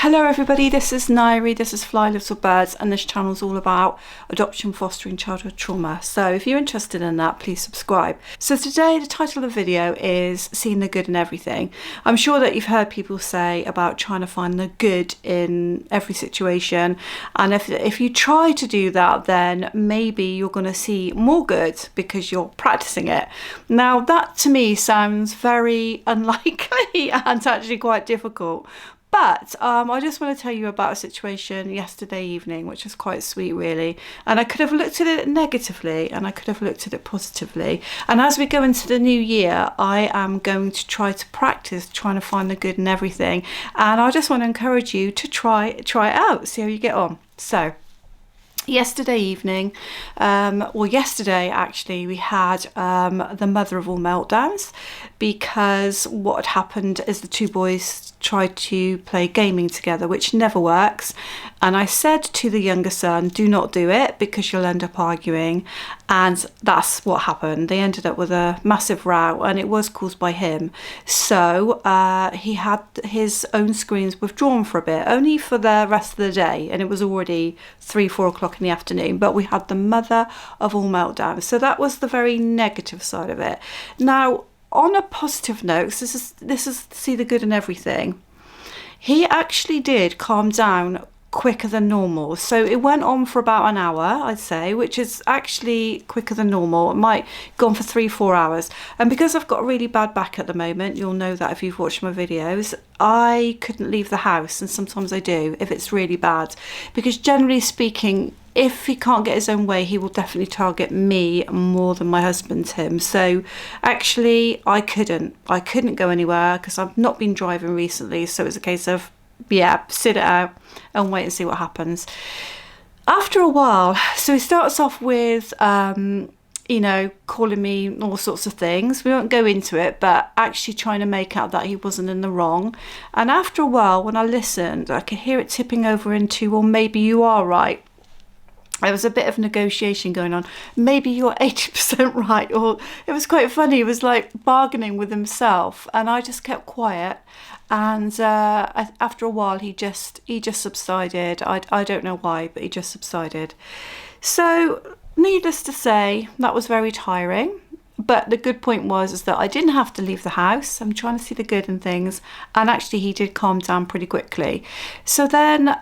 Hello everybody, this is Nairi, this is Fly Little Birds, and this channel is all about adoption, fostering, childhood trauma. So if you're interested in that, please subscribe. So today the title of the video is Seeing the Good in Everything. I'm sure that you've heard people say about trying to find the good in every situation, and if you try to do that, then maybe you're going to see more good because you're practicing it. Now that to me sounds very unlikely and actually quite difficult. But I just want to tell you about a situation yesterday evening, which was quite sweet, really. And I could have looked at it negatively and I could have looked at it positively. And as we go into the new year, I am going to try to practice trying to find the good in everything. And I just want to encourage you to try it out, see how you get on. So yesterday evening, or yesterday actually, we had the mother of all meltdowns, because what had happened is the two boys tried to play gaming together, which never works. And I said to the younger son, do not do it because you'll end up arguing. And that's what happened. They ended up with a massive row, and it was caused by him. So he had his own screens withdrawn for a bit, only for the rest of the day. And it was already 3-4 o'clock in the afternoon, but we had the mother of all meltdowns. So that was the very negative side of it. Now, on a positive note, this is see the good in everything. He actually did calm down quicker than normal. So it went on for about an hour, I'd say, which is actually quicker than normal. It might go on for 3-4 hours. And because I've got a really bad back at the moment, you'll know that if you've watched my videos, I couldn't leave the house, and sometimes I do if it's really bad, because generally speaking, if he can't get his own way, he will definitely target me more than my husband's him. So actually I couldn't go anywhere because I've not been driving recently. So it's a case of, yeah, sit it out and wait and see what happens. After a while, so he starts off with, calling me all sorts of things. We won't go into it, but actually trying to make out that he wasn't in the wrong. And after a while, when I listened, I could hear it tipping over into, well, maybe you are right. There was a bit of negotiation going on. Maybe you're 80% right. Or it was quite funny. He was like bargaining with himself, and I just kept quiet. And after a while, he just subsided. I don't know why, but he just subsided. So needless to say, that was very tiring. But the good point is that I didn't have to leave the house. I'm trying to see the good in things. And actually, he did calm down pretty quickly. So then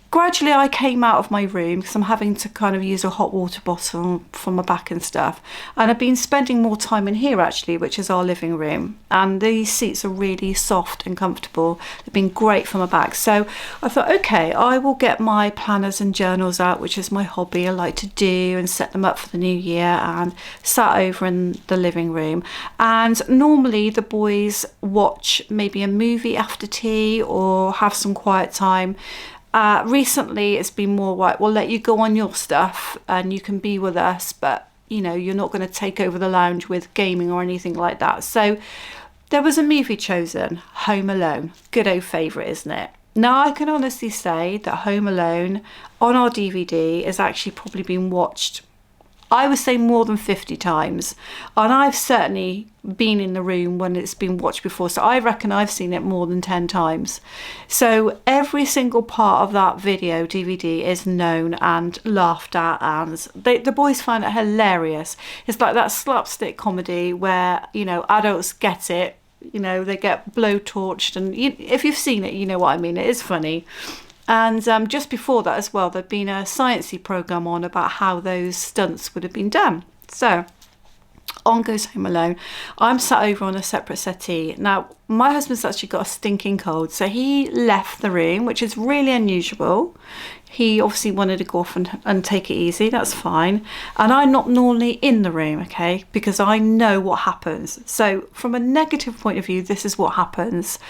gradually I came out of my room because I'm having to kind of use a hot water bottle for my back and stuff. And I've been spending more time in here actually, which is our living room. And these seats are really soft and comfortable. They've been great for my back. So I thought, okay, I will get my planners and journals out, which is my hobby. I like to do, and set them up for the new year, and sat over in the living room. And normally the boys watch maybe a movie after tea or have some quiet time. Recently it's been more like, we'll let you go on your stuff and you can be with us, but you're not going to take over the lounge with gaming or anything like that. So there was a movie chosen, Home Alone. Good old favourite, isn't it? Now I can honestly say that Home Alone on our DVD has actually probably been watched, I would say, more than 50 times. And I've certainly been in the room when it's been watched before. So I reckon I've seen it more than 10 times. So every single part of that video DVD is known and laughed at. And the boys find it hilarious. It's like that slapstick comedy where, adults get it. They get blowtorched. And if you've seen it, you know what I mean. It is funny. And just before that as well, there'd been a sciencey programme on about how those stunts would have been done. So on goes Home Alone. I'm sat over on a separate settee. Now, my husband's actually got a stinking cold, so he left the room, which is really unusual. He obviously wanted to go off and take it easy. That's fine. And I'm not normally in the room, okay, because I know what happens. So from a negative point of view, this is what happens.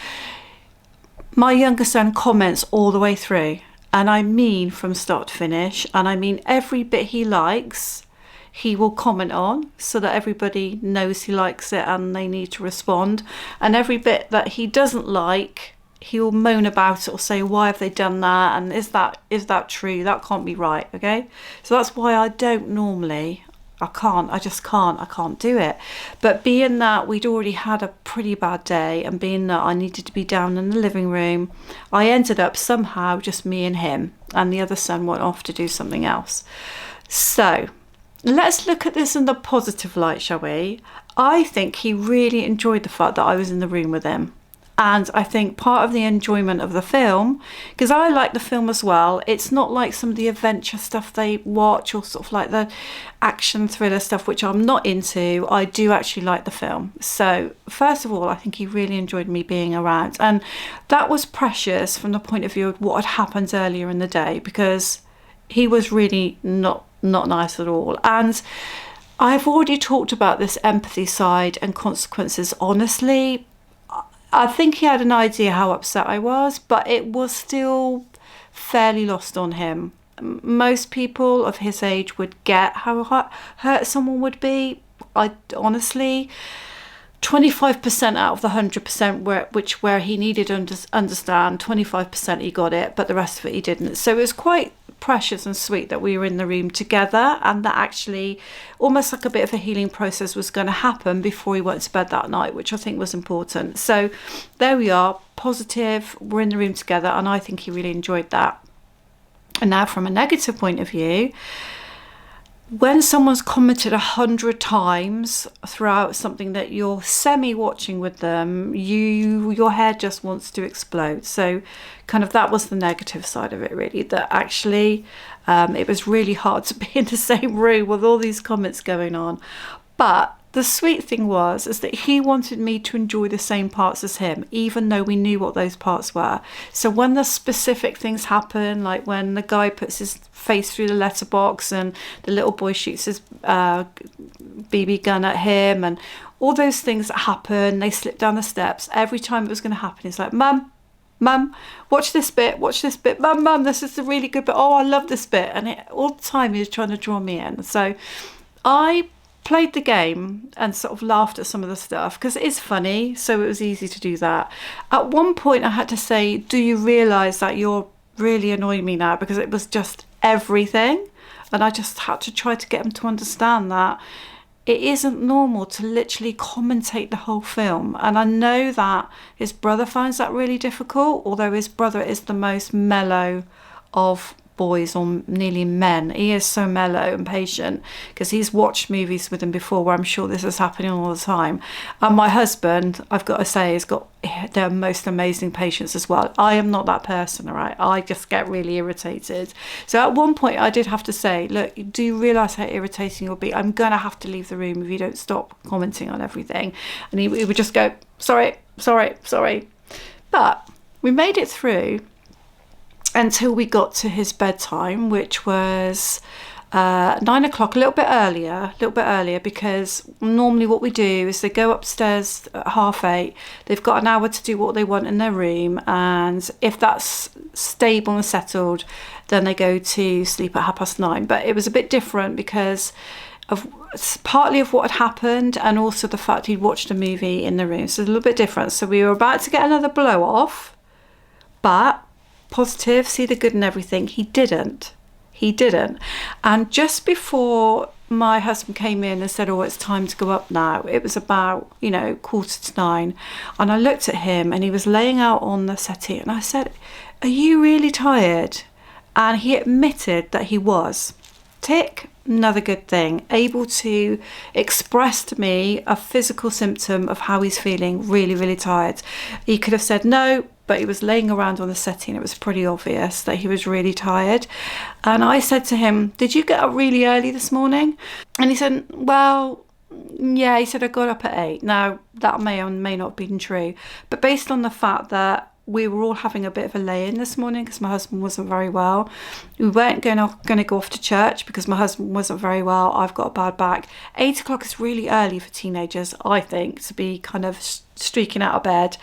My younger son comments all the way through, and I mean from start to finish, and I mean every bit he likes, he will comment on so that everybody knows he likes it and they need to respond. And every bit that he doesn't like, he will moan about it or say, why have they done that? And is that true? That can't be right, okay? So that's why I don't normally I just can't. I can't do it. But being that we'd already had a pretty bad day, and being that I needed to be down in the living room, I ended up somehow just me and him, and the other son went off to do something else. So let's look at this in the positive light, shall we? I think he really enjoyed the fact that I was in the room with him. And I think part of the enjoyment of the film, because I like the film as well, it's not like some of the adventure stuff they watch, or sort of like the action thriller stuff, which I'm not into. I do actually like the film. So first of all, I think he really enjoyed me being around. And that was precious from the point of view of what had happened earlier in the day, because he was really not nice at all. And I've already talked about this empathy side and consequences. Honestly, I think he had an idea how upset I was, but it was still fairly lost on him. Most people of his age would get how hurt someone would be. I honestly, 25% out of the 100% where he needed to understand, 25% he got it, but the rest of it he didn't. So it was quite precious and sweet that we were in the room together, and that actually almost like a bit of a healing process was going to happen before he went to bed that night, which I think was important. So there we are, positive, we're in the room together, and I think he really enjoyed that. And now from a negative point of view, when someone's commented 100 times throughout something that you're semi-watching with them, your head just wants to explode. So kind of that was the negative side of it, really, that actually it was really hard to be in the same room with all these comments going on. But the sweet thing is that he wanted me to enjoy the same parts as him, even though we knew what those parts were. So when the specific things happen, like when the guy puts his face through the letterbox and the little boy shoots his BB gun at him, and all those things that happen, they slip down the steps. Every time it was going to happen, he's like, Mum, watch this bit, Mum, this is the really good bit. Oh, I love this bit. And all the time he was trying to draw me in. So I played the game and sort of laughed at some of the stuff because it is funny, so it was easy to do that. At one point I had to say, do you realise that you're really annoying me now, because it was just everything, and I just had to try to get him to understand that it isn't normal to literally commentate the whole film. And I know that his brother finds that really difficult, although his brother is the most mellow of boys, or nearly men. He is so mellow and patient because he's watched movies with him before where I'm sure this is happening all the time. And my husband, I've got to say, has got the most amazing patience as well. I am not that person, all right? I just get really irritated. So at one point I did have to say, look, do you realise how irritating you'll be? I'm going to have to leave the room if you don't stop commenting on everything. And he would just go, sorry. But we made it through until we got to his bedtime, which was 9 o'clock, a little bit earlier, because normally what we do is they go upstairs at 8:30. They've got an hour to do what they want in their room, and if that's stable and settled, then they go to sleep at 9:30. But it was a bit different because of partly of what had happened, and also the fact he'd watched a movie in the room, so it's a little bit different. So we were about to get another blow off, but positive, see the good in everything. He didn't. And just before my husband came in and said, oh, it's time to go up now, it was about 9:15, and I looked at him and he was laying out on the settee, and I said, are you really tired? And he admitted that he was. Tick, another good thing, able to express to me a physical symptom of how he's feeling, really, really tired. He could have said no, but he was laying around on the settee and it was pretty obvious that he was really tired. And I said to him, did you get up really early this morning? And he said, well, yeah, he said, I got up at 8. Now, that may or may not have been true, but based on the fact that we were all having a bit of a lay-in this morning because my husband wasn't very well. We weren't going to go off to church because my husband wasn't very well. I've got a bad back. 8 o'clock is really early for teenagers, I think, to be kind of streaking out of bed.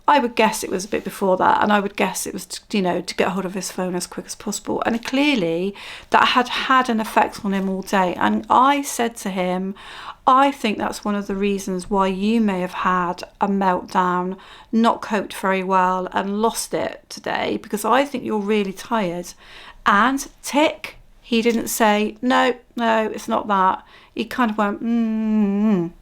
I would guess it was a bit before that, and I would guess it was, to get hold of his phone as quick as possible. And clearly that had an effect on him all day. And I said to him, I think that's one of the reasons why you may have had a meltdown, not coped very well, and lost it today, because I think you're really tired. And tick, He didn't say, no, it's not that. He kind of went, And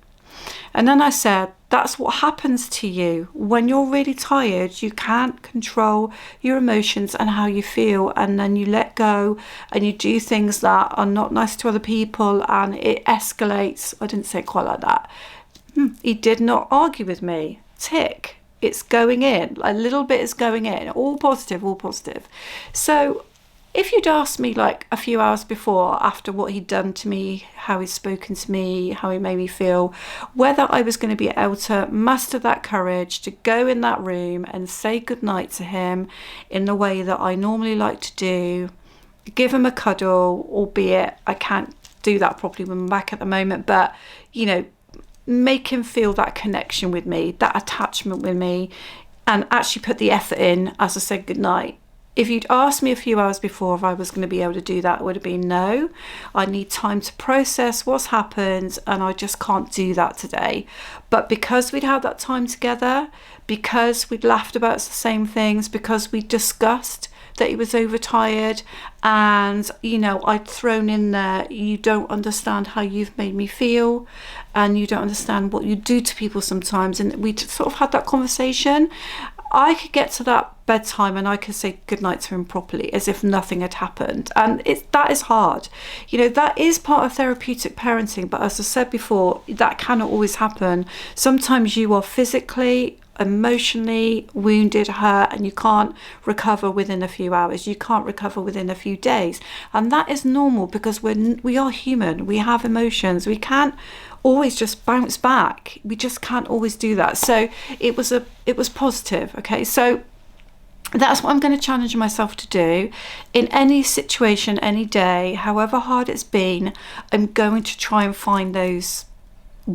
then I said, that's what happens to you. When you're really tired, you can't control your emotions and how you feel. And then you let go and you do things that are not nice to other people and it escalates. I didn't say it quite like that. He did not argue with me. Tick. It's going in. A little bit is going in. All positive, all positive. So if you'd asked me like a few hours before, after what he'd done to me, how he'd spoken to me, how he made me feel, whether I was going to be able to muster that courage to go in that room and say goodnight to him in the way that I normally like to do, give him a cuddle, albeit I can't do that properly when I'm back at the moment, but, you know, make him feel that connection with me, that attachment with me, and actually put the effort in as I said goodnight. If you'd asked me a few hours before if I was going to be able to do that, it would have been no. I need time to process what's happened and I just can't do that today. But because we'd had that time together, because we'd laughed about the same things, because we discussed that he was overtired, and, you know, I'd thrown in there, you don't understand how you've made me feel and you don't understand what you do to people sometimes, and we sort of had that conversation. I could get to that bedtime and I could say goodnight to him properly as if nothing had happened. And that is hard. You know, that is part of therapeutic parenting. But as I said before, that cannot always happen. Sometimes you are physically, emotionally wounded, hurt, and you can't recover within a few hours. You can't recover within a few days. And that is normal because we are human. We have emotions. We can't always just bounce back. We just can't always do that. So it was positive. Okay, so that's what I'm going to challenge myself to do in any situation, any day, however hard it's been. I'm going to try and find those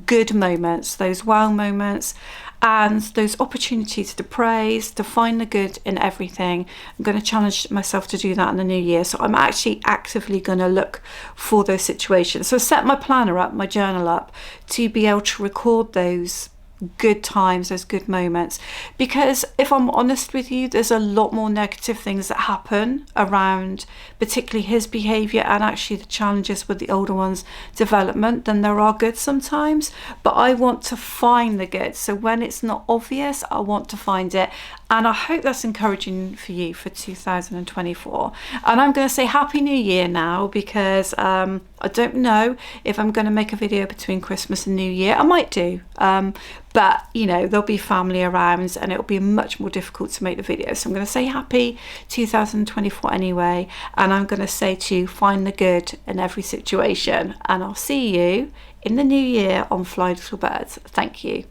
good moments, those wow moments, and those opportunities to praise, to find the good in everything. I'm going to challenge myself to do that in the new year. So I'm actually actively going to look for those situations. So set my planner up, my journal up, to be able to record those good times, those good moments. Because if I'm honest with you, there's a lot more negative things that happen around particularly his behaviour and actually the challenges with the older one's development than there are good sometimes. But I want to find the good. So when it's not obvious, I want to find it. And I hope that's encouraging for you for 2024. And I'm going to say Happy New Year now, because I don't know if I'm going to make a video between Christmas and New Year. I might do. But, you know, there'll be family around and it'll be much more difficult to make the video. So I'm going to say happy 2024 anyway. And I'm going to say to you, find the good in every situation. And I'll see you in the new year on Fly Little Birds. Thank you.